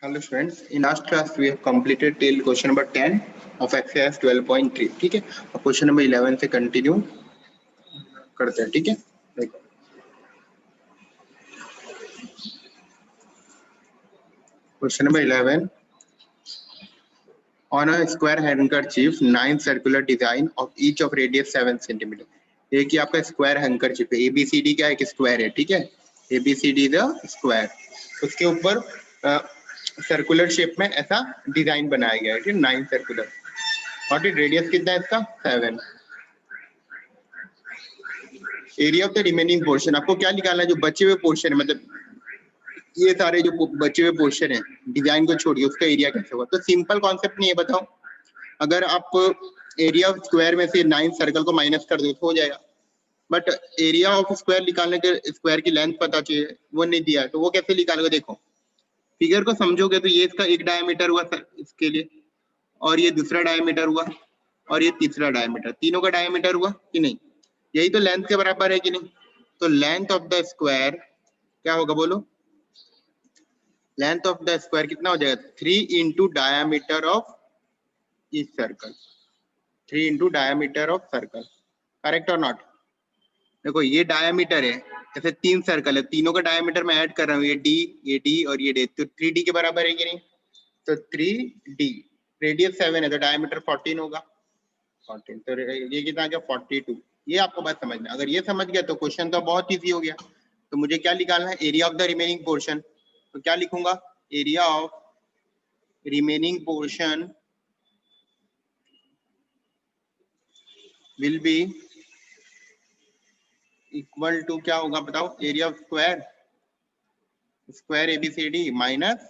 Hello students, in last class we have completed till question number 10 of exercise 12.3. ठीक है, और question number 11 से continue करते हैं. ठीक है, देखो question number 11. On a square handkerchief, 9 circular design of each of radius 7 centimeter. एक ही आपका स्क्वायर हैंकरचीफ है. ABCD क्या है? एक स्क्वायर है. ठीक है, ABCD द स्क्वायर. उसके ऊपर सर्कुलर शेप में ऐसा डिजाइन बनाया गया है. ठीक है, 9 सर्कुलर. और रेडियस कितना है इसका? 7. Area of the remaining portion, आपको क्या निकालना है? जो बचे हुए पोर्शन है, मतलब ये सारे जो बचे हुए पोर्शन है डिजाइन को छोड़िए, उसका एरिया कैसे होगा? तो सिंपल कॉन्सेप्ट नहीं है, बताओ. अगर आप एरिया ऑफ स्क्वायर में से 9 सर्कल को माइनस कर दो तो हो जाएगा. बट एरिया ऑफ स्क्वायर निकालने के स्क्वायर की लेंथ पता चाहिए, वो नहीं दिया है, तो वो कैसे निकालोगे? देखो फिगर को समझोगे तो ये इसका एक डायमीटर हुआ सर इसके लिए, और ये दूसरा डायमीटर हुआ, और ये तीसरा डायमीटर. तीनों का डायमीटर हुआ कि नहीं? यही तो लेंथ के बराबर है कि नहीं? तो लेंथ ऑफ द स्क्वायर क्या होगा बोलो? लेंथ ऑफ द स्क्वायर कितना हो जाएगा? 3 इंटू डायमीटर ऑफ इस circle. 3 into diameter of circle. Correct or not? देखो ये डायमीटर है, जैसे 3 सर्कल है, तीनों का डायमीटर मैं ऐड कर रहा हूँ. ये डी और ये डी, तो 3D के बराबर है कि नहीं? तो 3D. रेडियस 7 है तो डायमीटर 14 होगा. 14, तो ये कितना आ गया? 42. ये आपको बात समझना. अगर ये समझ गया तो क्वेश्चन तो बहुत इजी हो गया. तो मुझे क्या निकालना है? Area of the remaining portion. तो क्या लिखूंगा? Area of remaining portion will be equal to, क्या होगा बताओ? Area of square, square ABCD minus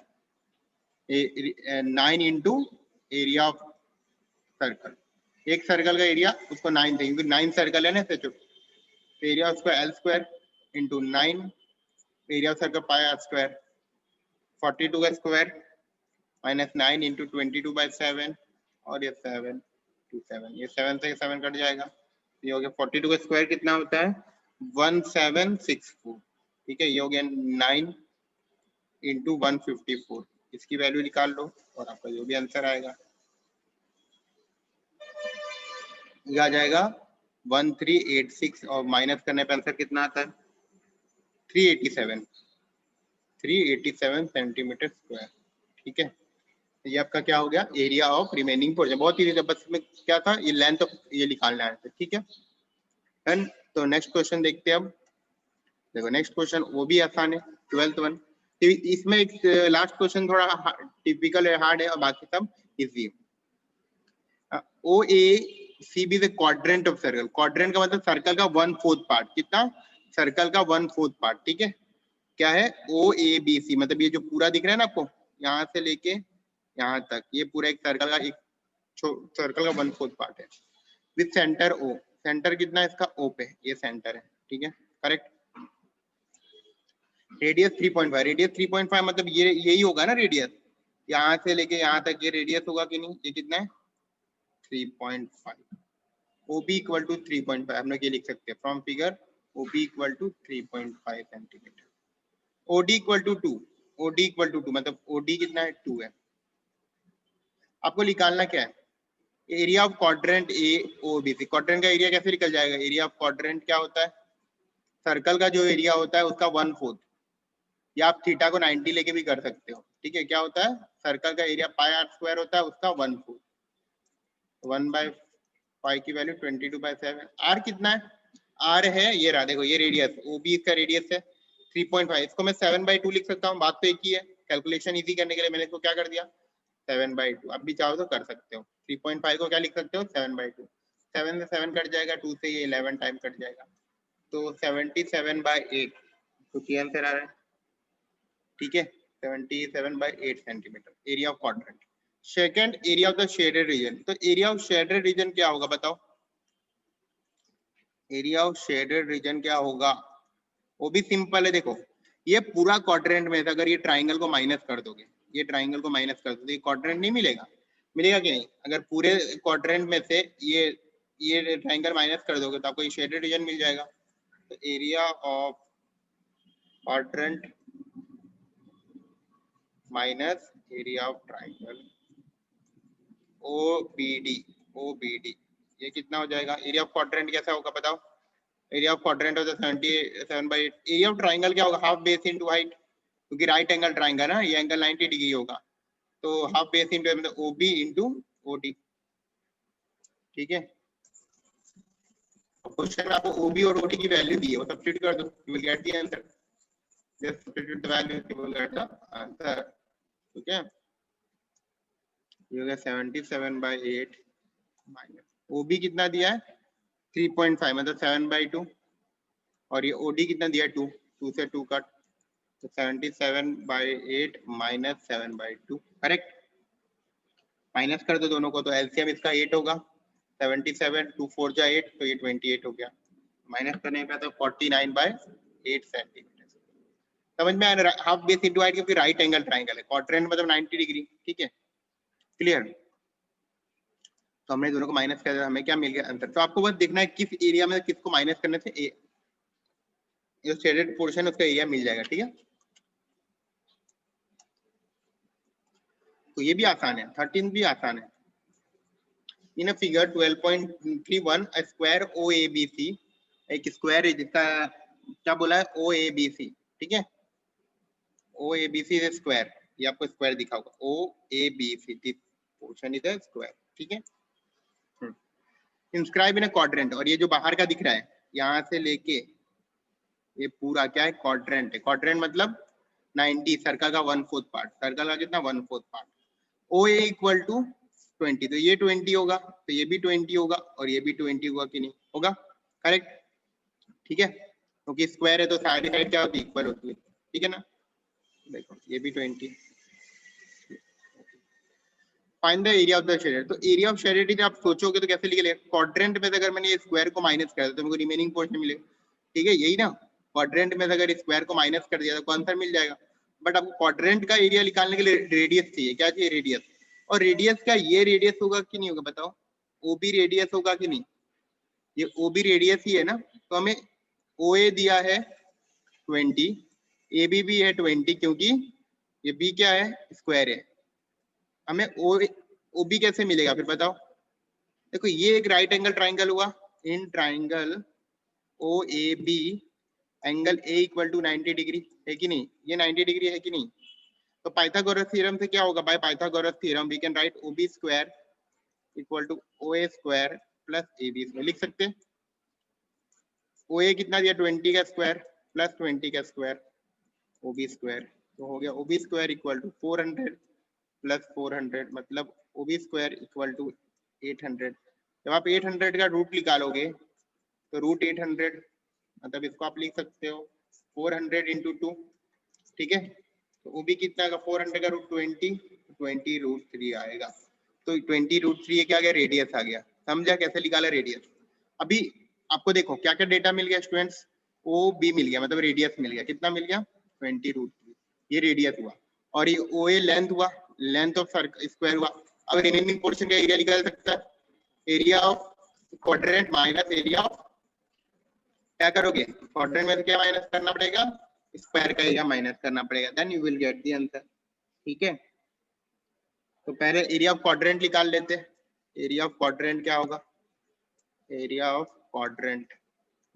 9 into area of circle. एक सर्कल का एरिया उसको 9 थे, क्योंकि 9 सर्कल है ना. तो area of square L square into 9 area of circle pi R square. 42 का स्क्वायर माइनस 9 इंटू 22/7, और ये 7 to 7, ये 7 से 7 कट जाएगा. ये हो गया 42 का स्क्वायर कितना होता है? 1764. ठीक है, ये हो गया 9 इंटू 154. इसकी वैल्यू निकाल लो और आपका जो भी आंसर आएगा ये आ जाएगा 1386, और माइनस करने पर आंसर कितना आता है? 387 सेंटीमीटर स्क्वायर. ठीक है, ये आपका क्या हो गया? Area of remaining portion. बहुत ही बस में क्या था, ये लेंथ ऑफ ये निकालना है. ठीक है, डन. तो नेक्स्ट क्वेश्चन देखते हैं. अब देखो नेक्स्ट क्वेश्चन वो भी आसान है, 12th वन. इसमें एक लास्ट क्वेश्चन थोड़ा टिपिकल है, हार्ड है, और बाकी सब इजी है. OACB is quadrant of circle. Quadrant का मतलब सर्कल का 1/4 पार्ट. कितना? सर्कल का 1/4 पार्ट. ठीक है, क्या है? OABC मतलब ये जो पूरा दिख रहा है ना आपको, यहाँ से लेके यहाँ तक, ये पूरा एक सर्कल का, एक सर्कल का 1/4 पार्ट है. With centre O. सेंटर कितना है इसका? O पे, ये सेंटर है. ठीक है, करेक्ट. रेडियस 3.5. रेडियस 3.5 मतलब ये यही होगा ना रेडियस, यहाँ से लेके यहाँ तक ये रेडियस होगा कि नहीं? ये कितना है? 3.5. OB equal to 3.5. हम लोग ये लिख सकते हैं from figure. OB equal to 3.5 centimetre. OD equal to 2. OD equal to 2 मतलब OD कितना है? 2 है. आपको निकालना क्या है? Area of quadrant AOBC. Quadrant का एरिया कैसे निकल जाएगा? एरिया ऑफ क्वाड्रेंट क्या होता है? सर्कल का जो एरिया होता है उसका 1/4, या आप थीटा को 90 लेके भी कर सकते हो. ठीक है, क्या होता है? सर्कल का एरिया पाई R स्क्वायर होता है, उसका 1/4. 1/5 की वैल्यू 22/7. R कितना है? R है, ये रहा, देखो ये रेडियस, OB इसका रेडियस है 3.5. इसको मैं 7/2 लिख सकता हूँ. बात तो एक ही है. कैलकुलेशन इजी करने के लिए मैंने इसको क्या कर दिया? 7/2. अब भी चाहो तो कर सकते हो. 3.5 को क्या लिख सकते हो? 7/2. 7 से 7 कट जाएगा, 2 से ये 11 टाइम कट जाएगा, तो 77/8 कुछ ये आंसर आ रहा है. ठीक है, 77/8 centimetre area of quadrant. Second, area of the shaded region. तो एरिया ऑफ शेडेड रीजन क्या होगा बताओ? एरिया ऑफ शेडेड रीजन क्या होगा? वो भी सिंपल है. देखो ये पूरा क्वाड्रेंट में अगर ये ट्राइंगल को माइनस कर दोगे, ये ट्राइंगल को माइनस कर दोगे, क्वाड्रेंट नहीं मिलेगा? मिलेगा कि नहीं? अगर पूरे क्वाड्रेंट में से ये ट्राइंगल माइनस कर दोगे तो आपको ये शेडेड रीजन मिल जाएगा. तो area of quadrant minus area of triangle OBD। ये कितना हो जाएगा? एरिया ऑफ क्वाड्रेंट कैसा होगा बताओ? एरिया ऑफ क्वाड्रेंट होता है 77/8। एरिया ऑफ ट्राइंगल क्या होगा? हाफ बेस इंटू हाइट, क्योंकि राइट एंगल ट्राइंगल है ना, ये एंगल 90 डिग्री होगा, तो हाफ बेस इंटू मतलब OB इंटू OD। ठीक है, क्वेश्चन में आपको OB और OD की वैल्यू दी है, वो सब्स्टिट्यूट कर दो, you will get the answer. Just substitute the value, you will get the answer. ठीक है, ये हो गया 77/8 माइनस OB कितना दिया है? 3.5 मतलब 7/2, और ये OD कितना दिया है? 2, 2 से 2 कट, तो 77/8 माइनस 7/2। करेक्ट, माइनस कर दो दोनों को, तो एलसीएम इसका 8 होगा। 77 2 4 जा 8, तो ये 28 हो गया। माइनस करने का तो 49/8 सेंटीमीटर। समझ में आया? हाफ बेस इंटू हाइट, क्योंकि राइट एंगल ट्राइंगल है, क्वाड्रेंट मतलब 90 डिग्री। ठीक है, क्लियर? तो हमने दोनों को माइनस कर दिया, हमें क्या मिल गया? आंसर। तो आपको बस देखना है किस एरिया में किसको माइनस करने से जो शेडेड पोर्शन उसका एरिया मिल जाएगा। ठीक है, तो ये भी आसान है, 13 भी आसान है। In a figure 12.31 a square OABC, एक स्क्वायर है जिसका क्या बोला है? OABC। ठीक है, OABC इज स्क्वायर, ये आपको स्क्वायर दिखा होगा, OABC this portion is a square. ठीक है, इंस्क्राइब इन अ क्वाड्रेंट, और ये जो बाहर का दिख रहा है यहाँ से लेके ये पूरा क्या है? क्वाड्रेंट है। क्वाड्रेंट मतलब 90, सर्कल का 1/4 पार्ट, सर्कल का कितना? 1/4 पार्ट। OA इक्वल टू 20, तो ये 20 होगा, तो ये भी 20 होगा, और ये भी 20 होगा कि नहीं होगा? करेक्ट। ठीक है, क्योंकि स्क्वायर है तो सारी साइड क्या होती है? इक्वल होती है। ठीक है ना, देखो ये भी 20। Find the area of the shaded, तो एरिया ऑफ शेडेड आप सोचोगे तो कैसे लिखे? क्वाड्रेंट में अगर मैंने ये स्क्वायर को माइनस कर दिया तो मेरे को रिमेनिंग पोर्शन मिलेगा। ठीक है, यही ना, क्वाड्रेंट में अगर स्क्वायर को माइनस कर दिया तो कौन सा मिल जाएगा? बट आपको क्वाड्रेंट का एरिया निकालने के लिए रेडियस चाहिए। क्या चाहिए? रेडियस। और रेडियस का ये रेडियस होगा कि नहीं होगा बताओ? OB रेडियस होगा कि नहीं? ये OB रेडियस ही है ना, तो हमें OA दिया है 20, AB भी है 20, क्योंकि ये B क्या है? स्क्वायर है। हमें OB कैसे मिलेगा फिर बताओ? देखो ये एक राइट एंगल ट्राइंगल हुआ, in triangle OAB angle A equal to 90 degree है कि नहीं? ये 90 डिग्री है कि नहीं? तो पाइथागोरस थ्योरम से क्या होगा? By Pythagoras theorem we can write OB square equal to OA square plus AB square. लिख सकते हैं OA कितना दिया? 20 का स्क्वायर प्लस 20 का स्क्वायर OB स्क्वायर, तो हो गया OB square equal to 400 plus 400 मतलब OB स्क्वायर इक्वल टू 800। जब आप 800 का रूट निकालोगे तो रूट 800 मतलब इसको आप लिख सकते हो 400 इंटू 2। ठीक है, तो OB कितना का? 400 का रूट 20 रूट 3 आएगा, तो 20 रूट 3 क्या आ गया? रेडियस आ गया। समझा कैसे निकाला रेडियस? अभी आपको देखो क्या क्या डेटा मिल गया स्टूडेंट्स? OB मिल गया, मतलब रेडियस मिल गया। कितना मिल गया? 20 रूट 3, ये रेडियस हुआ, और ये OA लेंथ हुआ, लेंथ ऑफ सर्कल स्क्वायर हुआ। अब रिमेनिंग पोर्शन का एरिया निकाल सकता है, area of quadrant minus area of, क्या करोगे? क्वाड्रेंट में क्या माइनस करना पड़ेगा? स्क्वायर का एरिया माइनस करना पड़ेगा, then you will get the answer. ठीक है, तो पहले एरिया ऑफ क्वाड्रेंट निकाल लेते हैं। एरिया ऑफ क्वाड्रेंट क्या होगा? एरिया ऑफ क्वाड्रेंट,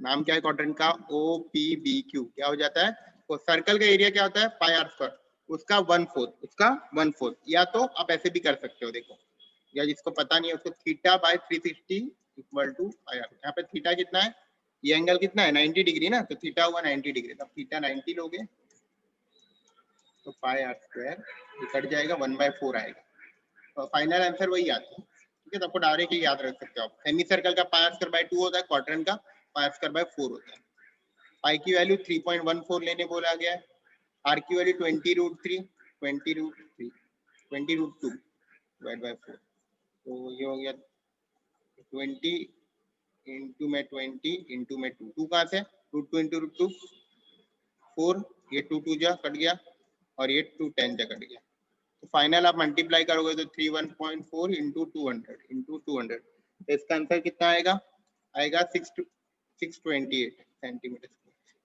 नाम क्या है क्वाड्रेंट का? OPBQ। क्या हो जाता है? तो सर्कल का एरिया क्या होता है? पाई आर स्क्वायर, उसका 1/4, उसका 1/4। या तो आप ऐसे भी कर सकते हो, देखो, या जिसको पता नहीं है उसको theta by 360 equal to pi R. यहाँ पे थीटा कितना है? ये एंगल कितना है? 90 डिग्री ना, तो थीटा हुआ 90 डिग्री, तब थीटा 90 लोगे तो पाई आर स्क्वायर कट जाएगा, 1/4 आएगा, तो फाइनल आंसर वही आता है। ठीक है, तो आपको डायरेक्टली याद रख सकते हो आप। सेमी सर्कल का पाई आर स्क्वायर बाय 2 होता है, क्वाड्रेंट का पाई आर स्क्वायर बाय 4 होता है। पाई की वैल्यू 3.14 लेने बोला गया है, आर की value 20 root 3 20 root 2 divide by 4, तो ये हो गया 20 इंटू में 20 इंटू में 2, 2 कहाँ से? रूट 2 इंटू रूट 2 4, ये 2 2 जा कट गया, और ये 2 10 जा कट गया, तो फाइनल आप मल्टीप्लाई करोगे तो 31.4 इंटू 200, तो इसका आंसर कितना आएगा? आएगा 628 सेंटीमीटर।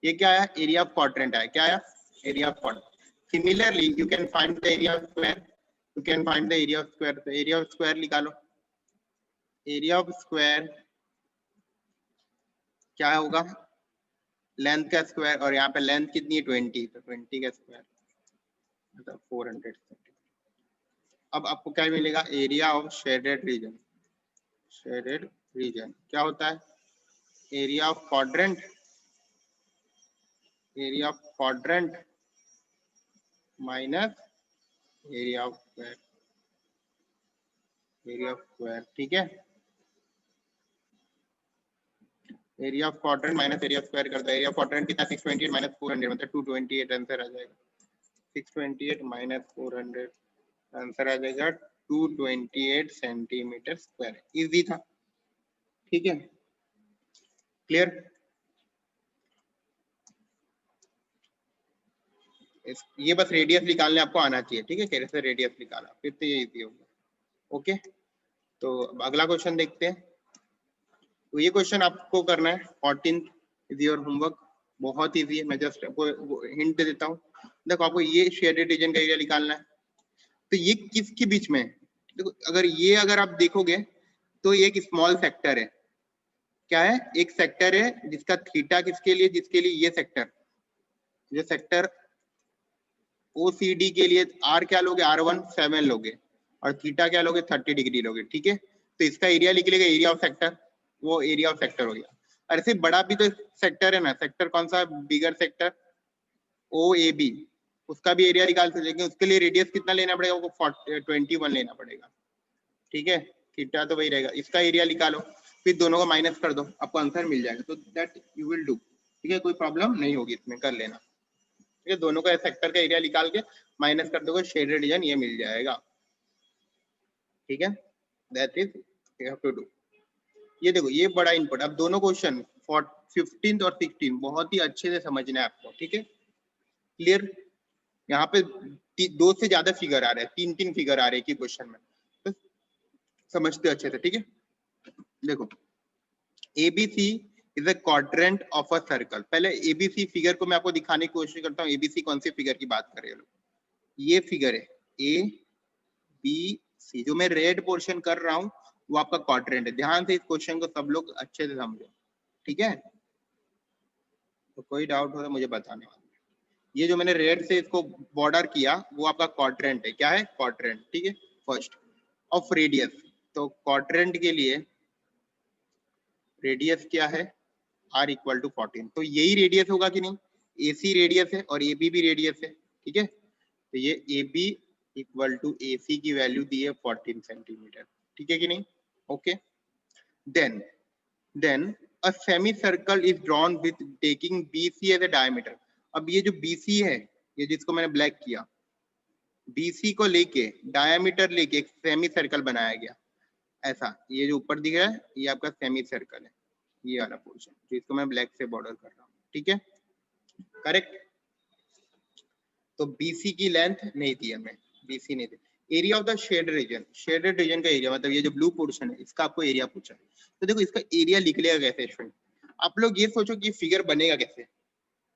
ये क्या आया? एरिया ऑफ क्वाड्रेंट आया। क्या आया? Area of quadrant. Similarly, you can find the area of square. You can find the area of square. तो area of square निकालो. Area of square क्या होगा? लेंथ का स्क्वायर, और यहाँ पे लेंथ कितनी है 20, तो 20 का स्क्वायर मतलब 400 सेंटीमीटर. अब आपको क्या मिलेगा? Area of shaded reason. Shaded region क्या होता है? Area of quadrant. Area of quadrant minus area of square. Area of square, ठीक है. Area of quadrant minus area of square करता है. एरिया ऑफ क्वाड्रेंट कितना? 628 माइनस 400 मतलब 228 आंसर आ जाएगा. 628 माइनस 400 आंसर आ जाएगा 228 सेंटीमीटर स्क्वायर. इजी था, ठीक है. क्लियर? ये बस रेडियस निकालने आपको आना चाहिए, ठीक है. कैसे रेडियस निकाला, फिर तो ये इजी होगा. ओके, तो अगला क्वेश्चन देखते हैं. तो ये क्वेश्चन आपको करना है 14th इज योर होमवर्क. बहुत इजी है. मैं जस्ट आपको हिंट दे देता हूँ. देखो, आपको ये शेडेड रीजन का एरिया निकालना है. तो ये किसके बीच में है? देखो, अगर आप देखोगे तो ये एक स्मॉल सेक्टर है. क्या है? एक सेक्टर है जिसका थीटा किसके लिए? जिसके लिए ये सेक्टर, जो सेक्टर OCD के लिए आर क्या लोगे? R1 7 लोगे, और थीटा क्या लोगे? 30 डिग्री लोगे, ठीक है. तो इसका एरिया लिख लेगा, एरिया ऑफ सेक्टर. वो एरिया ऑफ सेक्टर हो गया. और ऐसे बड़ा भी तो सेक्टर है ना. सेक्टर कौन सा? बिगर सेक्टर OAB. उसका भी एरिया निकाल सकते, लेकिन उसके लिए रेडियस कितना लेना पड़ेगा? वो 21 लेना पड़ेगा, ठीक है. थीटा तो वही रहेगा. इसका एरिया निकालो, फिर दोनों को माइनस कर दो, आपको आंसर मिल जाएगा. तो दैट यू विल डू, ठीक है. कोई प्रॉब्लम नहीं होगी इसमें, कर लेना, ठीक है. दोनों का सेक्टर का एरिया निकाल के माइनस कर दोगे, शेडेड रीजन ये मिल जाएगा, ठीक है. That is you have to do. ये देखो, ये बड़ा इनपुट. अब दोनों क्वेश्चन 15th और 16 बहुत ही अच्छे से समझना है आपको, ठीक है. क्लियर? यहाँ पे 2 से ज्यादा फिगर आ रहे हैं, 3 फिगर आ रहे हैं कि क्वेश्चन में, तो समझते अच्छे से, ठीक है. देखो, ABC is a quadrant of a circle. पहले ABC फिगर को मैं आपको दिखाने की कोशिश करता हूँ. ABC कौन सी फिगर की बात कर रहे हो? ये फिगर है ABC. जो मैं रेड पोर्शन कर रहा हूँ वो आपका क्वाड्रेंट है. ध्यान से इस क्वेश्चन को सब लोग अच्छे से समझो, ठीक है. तो कोई डाउट हो तो मुझे बताने वाला. ये जो मैंने रेड से इसको बॉर्डर किया वो आपका क्वाड्रेंट है. क्या है? क्वाड्रेंट, ठीक है. First of radius. तो क्वाड्रेंट के लिए रेडियस क्या है? R equal to 14. तो यही रेडियस होगा कि नहीं? AC रेडियस है और AB भी रेडियस है, ठीक है. तो ये AB इक्वल टू AC की वैल्यू दी है 14 सेंटीमीटर, ठीक है कि नहीं? Okay. Then a semi circle is drawn with taking BC as a diameter. अब ये जो BC है, ये जिसको मैंने ब्लैक किया, BC को लेके डायमीटर लेके एक सेमी सर्कल बनाया गया. ऐसा, ये जो ऊपर दिख रहा है ये आपका सेमी सर्कल है, ये वाला पोर्शन जिसको मैं ब्लैक से बॉर्डर कर रहा हूँ, ठीक है. करेक्ट. तो BC की लेंथ नहीं दी हमें, BC नहीं दी. Area of the shade region. Shaded region का एरिया मतलब ये जो ब्लू पोर्शन है इसका आपको एरिया पूछा है. तो देखो, इसका एरिया लिख लेगा कैसे स्टूडेंट? आप लोग ये सोचो कि फिगर बनेगा कैसे.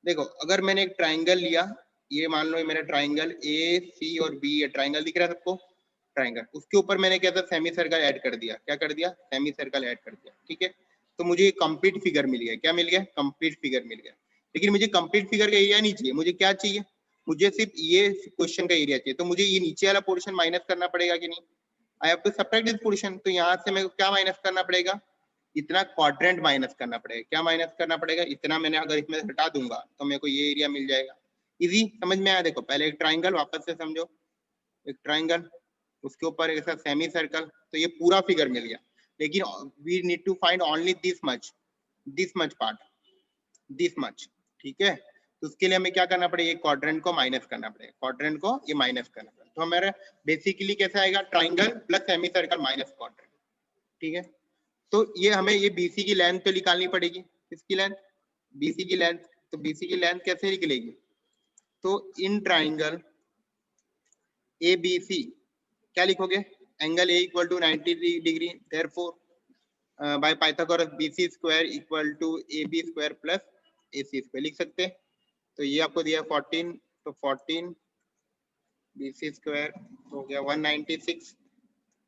देखो, अगर मैंने एक ट्राइंगल लिया, ये मान लो ये मेरा ट्राइंगल AC और B है. ट्राइंगल दिख रहा है सबको? ट्राइंगल. उसके ऊपर मैंने क्या था? सेमी सर्कल ऐड कर दिया. क्या कर दिया? सेमी सर्कल ऐड कर दिया, ठीक है. तो मुझे कंप्लीट फिगर मिल गया. क्या मिल गया? कंप्लीट फिगर मिल गया. लेकिन मुझे कंप्लीट फिगर का एरिया नहीं चाहिए. मुझे क्या चाहिए? मुझे सिर्फ ये क्वेश्चन का एरिया चाहिए. तो मुझे ये नीचे वाला पोर्शन माइनस करना पड़ेगा कि नहीं? I have to subtract this portion. तो यहाँ से मेरे को क्या माइनस करना पड़ेगा? इतना क्वाड्रेंट माइनस करना पड़ेगा. क्या माइनस करना पड़ेगा? इतना. मैंने अगर इसमें हटा दूंगा तो मेरे को ये एरिया मिल जाएगा. इजी समझ में आया? देखो, पहले एक ट्राइंगल, वापस से समझो. एक ट्राइंगल, उसके ऊपर एक ऐसा सेमी सर्कल. तो ये पूरा फिगर मिल गया. लेकिन we need to find only this much part, this much, ठीक है. तो उसके लिए हमें क्या करना पड़ेगा? ये क्वाड्रेंट को माइनस करना पड़ेगा. क्वाड्रेंट को ये माइनस करना पड़ेगा. तो हमारा बेसिकली कैसा आएगा? Triangle plus semi circle minus quadrant, ठीक है. तो ये हमें ये BC की लेंथ तो निकालनी पड़ेगी. किसकी लेंथ? BC की लेंथ. तो BC की लेंथ कैसे निकलेगी? तो इन ट्राइंगल ABC क्या लिखोगे? Angle A equal to 90 degree. Therefore by Pythagoras BC square equal to AB square plus AC square लिख सकते हैं. तो ये आपको दिया 14. तो 14 BC स्क्वायर हो गया 196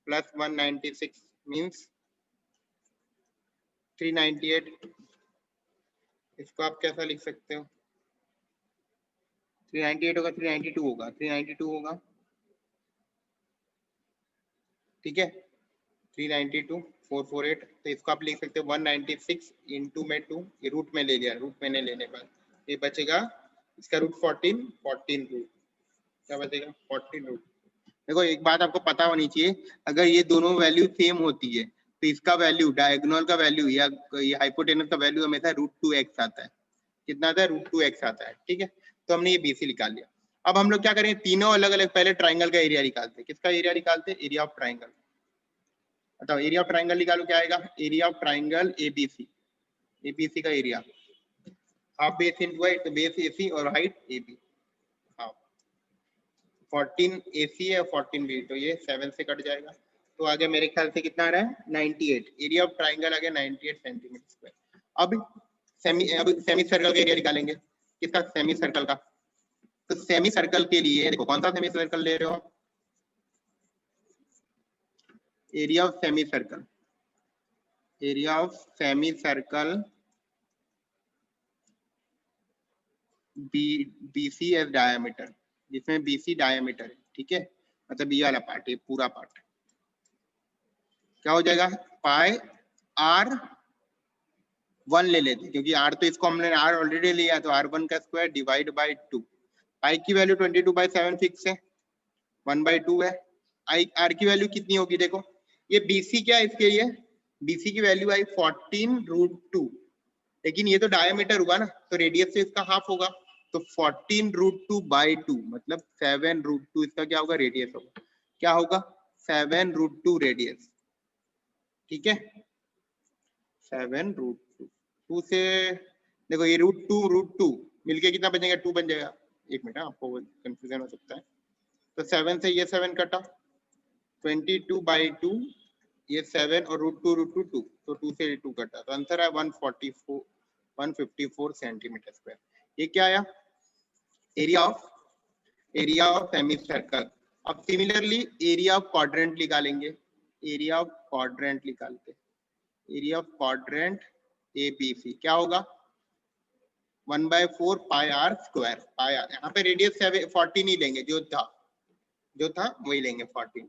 प्लस 196 मीन्स 398। इसको आप कैसा लिख सकते हो? 398 होगा, 392 होगा, 392 होगा, ठीक है, 392 448। तो इसको आप लिख सकते हो 196 इंटू में 2, ये रूट में ले लिया, रूट में नहीं लेने पर ये बचेगा इसका रूट 14 रूट, क्या बचेगा 14 रूट। देखो एक बात आपको पता होनी चाहिए, अगर ये दोनों वैल्यू सेम होती है तो इसका वैल्यू डायगोनल का वैल्यू या ये हाइपोटेनस का वैल्यू हमेशा √2x आता है। कितना आता है? √2x आता है, ठीक है। तो हमने ये BC निकाल लिया। अब हम लोग क्या करेंगे, तीनों अलग अलग पहले ट्राइंगल का एरिया निकालते हैं। किसका एरिया निकालते हैं? Area of triangle. बताओ एरिया ऑफ ट्राइंगल निकालो, क्या आएगा? एरिया ऑफ ट्राइंगल ABC का area half base into height, तो बेस AC और हाइट AB। हाँ 14 AC है 14 B, तो ये 7 से कट जाएगा, तो आगे मेरे ख्याल से कितना आ रहा है 98। एरिया ऑफ ट्राइंगल आ गया 98 सेंटीमीटर स्क्वायर। अब सेमी सर्कल का एरिया निकालेंगे। किसका? सेमी सर्कल का। तो सेमी सर्कल के लिए देखो कौन सा सेमी सर्कल ले रहे हो आप? Area of semi circle, area of semi circle BC as diameter, जिसमें BC डायमीटर है, ठीक है, मतलब ये वाला पार्ट, ये पूरा पार्ट क्या हो जाएगा? पाई R1 ले लेते, क्योंकि R तो इसको हमने R ऑलरेडी लिया, तो R1 का स्क्वायर डिवाइड बाय 2। पाई की वैल्यू 22/7 फिक्स है, 1/2 है। R की वैल्यू कितनी होगी? देखो ये BC क्या है, इसके लिए BC की वैल्यू आई 14√2, लेकिन ये तो डायमीटर हुआ ना, तो रेडियस से इसका हाफ होगा, तो 14√2/2 मतलब 7√2 इसका क्या होगा? रेडियस होगा। क्या होगा? 7√2 रेडियस, ठीक है, 7√2 से देखो ये √2 मिलके कितना बचेगा? 2 बन जाएगा। एक मिनट, आपको कंफ्यूजन हो सकता है, तो 7 से ये 7 कटा, 22/2, ये 7 और √2 2, तो 2 से 2 कटा, तो आंसर है 154 सेंटीमीटर स्क्वायर। ये क्या आया? Area of semi circle. अब सिमिलरली एरिया ऑफ क्वाड्रेंट निकालेंगे। एरिया ऑफ क्वाड्रेंट निकालते, एरिया ऑफ क्वाड्रेंट ABC क्या होगा? 1/4 पाई R स्क्वायर। पाई R, यहाँ पे रेडियस 14 ही लेंगे, जो था वही लेंगे 14।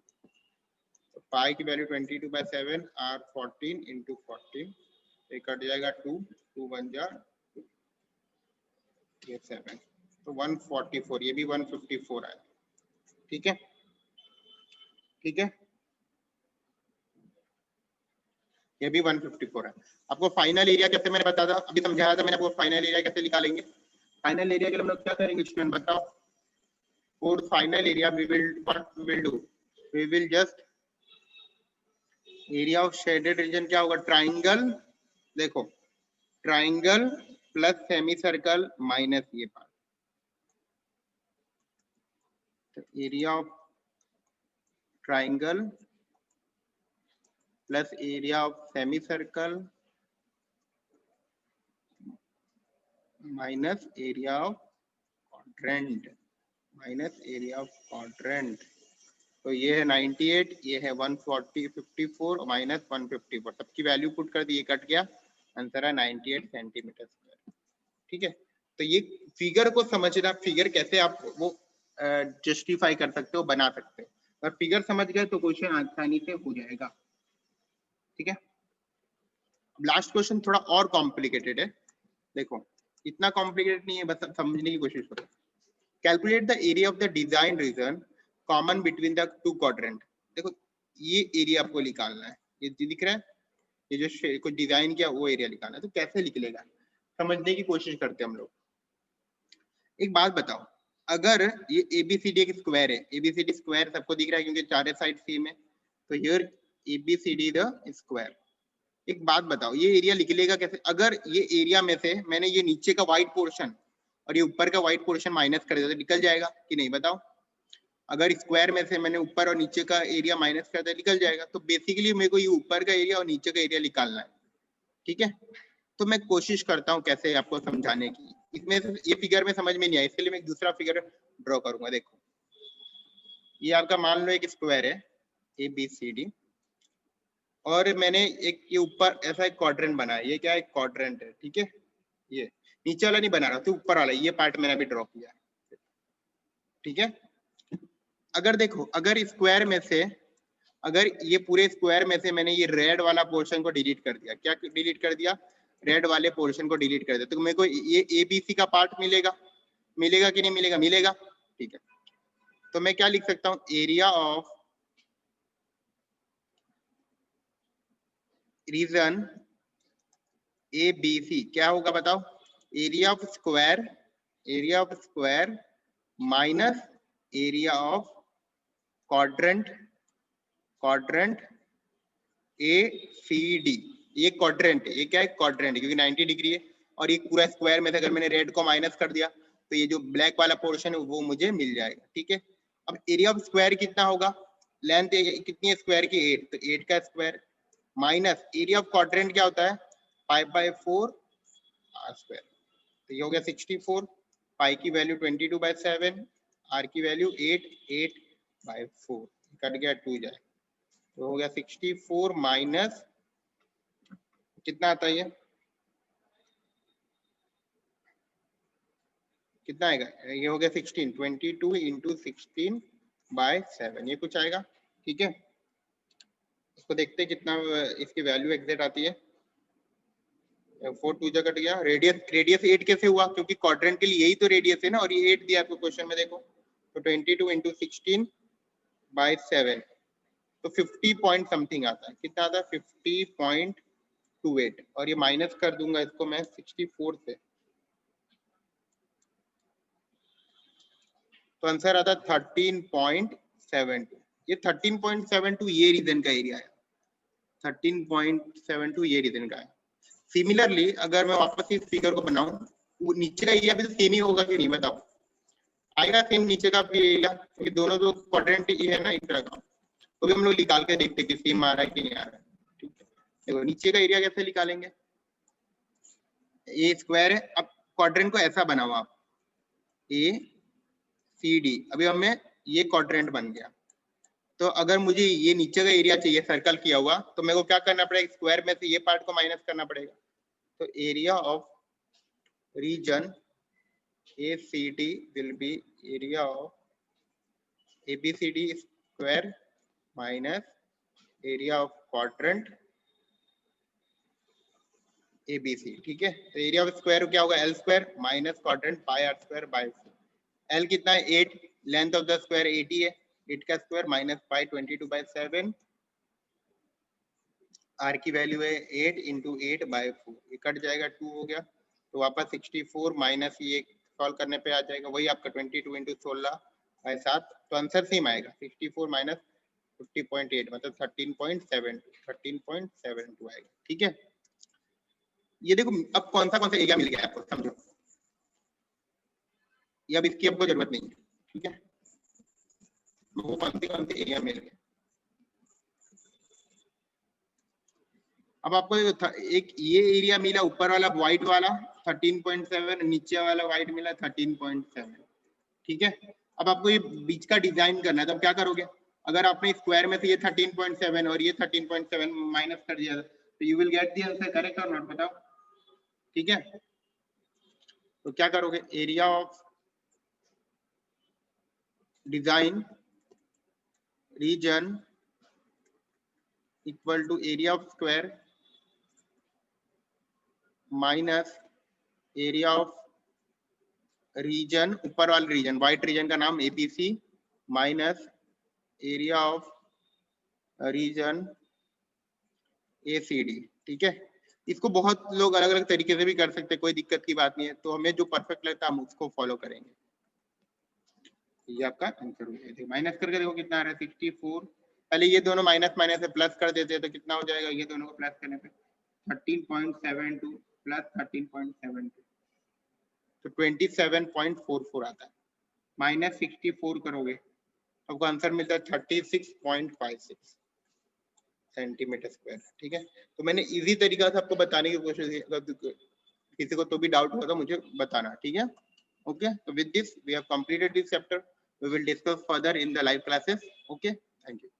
तो पाई की वैल्यू 22/7 R 14 इंटू 14, ये कट जाएगा 2 बन जा ये 7, तो 144, ये भी 154 आया, ठीक है, ठीक है, ये भी 154 है। आपको फाइनल एरिया कैसे मैंने बताया था, अभी समझाया था मैंने आपको फाइनल एरिया कैसे निकालेंगे। फाइनल एरिया के लिए हम लोग क्या करेंगे स्टूडेंट, बताओ? For final area we will just area of shaded region क्या होगा? ट्राइंगल, देखो triangle plus semi circle minus ये पार्ट, तो area of triangle plus area of semi circle minus area of quadrant, minus area of quadrant. तो ये है 98, ये है 154 माइनस 154, सबकी वैल्यू पुट कर दी, ये कट गया, आंसर है 98 सेंटीमीटर स्क्वायर, ठीक है। तो ये फिगर को समझना, फिगर कैसे आप वो जस्टिफाई कर सकते हो, बना सकते हो, और फिगर समझ गए तो क्वेश्चन आसानी से हो जाएगा, ठीक है। लास्ट क्वेश्चन थोड़ा और कॉम्प्लिकेटेड है, देखो इतना कॉम्प्लिकेटेड नहीं है, बस समझने की कोशिश करो। Calculate the area of the design region common between the 2 quadrant. देखो ये एरिया आपको निकालना है, ये दिख रहा है, ये जो कुछ डिजाइन किया वो एरिया निकालना है, तो कैसे निकलेगा समझने की कोशिश करते हैं हम लोग। एक बात बताओ, अगर ये ABCD एक स्क्वायर है, ABCD स्क्वायर सबको दिख रहा है क्योंकि चारों साइड सेम है, तो हियर ABCD द स्क्वायर। एक बात बताओ, ये एरिया निकलेगा कैसे? अगर ये एरिया में से मैंने ये नीचे का व्हाइट पोर्शन और ये ऊपर का व्हाइट पोर्शन माइनस कर दिया तो निकल जाएगा कि नहीं, बताओ? अगर स्क्वायर में से मैंने ऊपर और नीचे का एरिया माइनस कर दिया निकल जाएगा, तो बेसिकली मेरे को ये ऊपर का एरिया और नीचे का एरिया निकालना है, ठीक है। तो मैं कोशिश करता हूँ कैसे आपको समझाने की, इसमें ये फिगर में समझ में नहीं आया, इसके लिए मैं एक दूसरा फिगर ड्रॉ करूंगा। देखो ये आपका मान लो एक स्क्वायर है ABCD, और मैंने एक ये ऊपर ऐसा एक क्वाड्रेंट बनाया, ये क्या है, क्वाड्रेंट है, ठीक है। ये नीचे वाला नहीं बना रहा, तो ऊपर वाला ये पार्ट मैंने अभी ड्रॉ किया, ठीक है। अगर देखो, अगर स्क्वायर में से, अगर ये पूरे स्क्वायर में से मैंने ये रेड वाला पोर्शन को डिलीट कर दिया, क्या डिलीट कर दिया, रेड वाले पोर्शन को डिलीट कर दिया, तो मेरे को ये ABC का पार्ट मिलेगा, मिलेगा कि नहीं मिलेगा, मिलेगा, ठीक है। तो मैं क्या लिख सकता हूँ, एरिया ऑफ रीजन ABC क्या होगा बताओ, area of square minus area of quadrant ACD। ये क्वाड्रेंट, ये क्या है, क्वाड्रेंट, क्योंकि 90 डिग्री है, और ये पूरा स्क्वायर में से अगर मैंने रेड को माइनस कर दिया तो ये जो ब्लैक वाला पोर्शन है वो मुझे मिल जाएगा, ठीक है। अब एरिया ऑफ स्क्वायर कितना होगा, लेंथ कितनी है स्क्वायर की, 8, तो 8 का square minus area of quadrant क्या होता है, 5/4 r स्क्वायर, तो ये हो गया 64, पाई की वैल्यू 22/7, r की वैल्यू 8/4, कट गया 2 जाए, तो हो गया 64 माइनस कितना आता है, ये कितना आएगा, ये हो गया 16, 22 इंटू 16/7, ये कुछ आएगा, ठीक है। इसको देखते हैं कितना इसकी वैल्यू एग्जैक्ट आती है। 4 2 जा कट गया, रेडियस 8 कैसे हुआ, क्योंकि क्वाड्रेंट के लिए यही तो रेडियस है ना, और ये 8 दिया आपको क्वेश्चन में, देखो तो 22 इंटू 16/7, तो 50 पॉइंट समथिंग आता है, कितना आता है, 50.28, और ये माइनस कर दूंगा इसको मैं 64 से, तो आंसर आता है 13.72। ये 13.72 ये रीजन का एरिया है, 13.72 ये रीजन का है। सिमिलरली अगर मैं वापस इस फिगर को बनाऊं, वो नीचे का एरिया भी तो सेम ही होगा कि नहीं, बताओ, आएगा सेम नीचे का भी एरिया, क्योंकि दोनों जो क्वाड्रेंट ही है ना एक तरह का, तो भी हम लोग निकाल के देखते हैं कि सेम आ रहा है कि नहीं आ रहा है, ठीक है। देखो नीचे का एरिया कैसे निकालेंगे, ये स्क्वायर है, अब क्वाड्रेंट को ऐसा बनाओ आप, ACD, अभी हमें ये क्वाड्रेंट बन गया, तो अगर मुझे ये नीचे का एरिया चाहिए सर्कल किया हुआ, तो मेरे को क्या करना पड़ेगा, स्क्वायर में से ये पार्ट को माइनस करना पड़ेगा, तो area of region ACD will be area of ABCD square minus area of quadrant ABC, ठीक है। तो एरिया ऑफ स्क्वायर क्या होगा, L square minus quadrant pi r square by 4, L कितना है 8, लेंथ ऑफ द स्क्वायर 80 है, 8 का square minus pi 22/7, r की वैल्यू है 8 इंटू 8/4, ये कट जाएगा 2 हो गया, तो वापस 64 माइनस ये सॉल्व करने पे आ जाएगा वही आपका 22 इंटू 16/7, तो आंसर सेम आएगा 64 माइनस 50.8 मतलब 13.72 आएगा, ठीक है। ये देखो अब कौन सा एरिया मिल गया आपको, समझो, ये अब इसकी आपको जरूरत नहीं है, ठीक है, वो कौन से एरिया मिल गया। अब आपको एक ये एरिया मिला ऊपर वाला व्हाइट वाला 13.7, नीचे वाला व्हाइट मिला 13.7, ठीक है। अब आपको ये बीच का डिजाइन करना है, तो अब क्या करोगे, अगर आपने स्क्वायर में से ये 13.7 और ये 13.7 माइनस कर दिया, तो you will get the answer, correct or not, बताओ, ठीक है। तो क्या करोगे, area of design region equal to area of square minus area of region, ऊपर वाले रीजन, व्हाइट रीजन का नाम ABC, minus area of region ACD, ठीक है। इसको बहुत लोग अलग अलग तरीके से भी कर सकते हैं, कोई दिक्कत की बात नहीं है, तो हमें जो परफेक्ट लगता है हम उसको फॉलो करेंगे। ये आपका आंसर हो गया, माइनस करके देखो कितना आ रहा है 64, पहले ये दोनों माइनस माइनस से प्लस कर देते हैं तो कितना हो जाएगा, ये दोनों को प्लस करने पे 13.72 प्लस 13.72, तो 27.44 आता है, माइनस 64 करोगे आपको आंसर मिलता है 36.56 सेंटीमीटर स्क्वायर, ठीक है। तो मैंने इजी तरीका से आपको बताने की कोशिश की, अगर किसी को तो भी डाउट हुआ तो मुझे बताना, ठीक है। ओके, तो with this we have completed this chapter. We will discuss further in the live classes. Okay, thank you.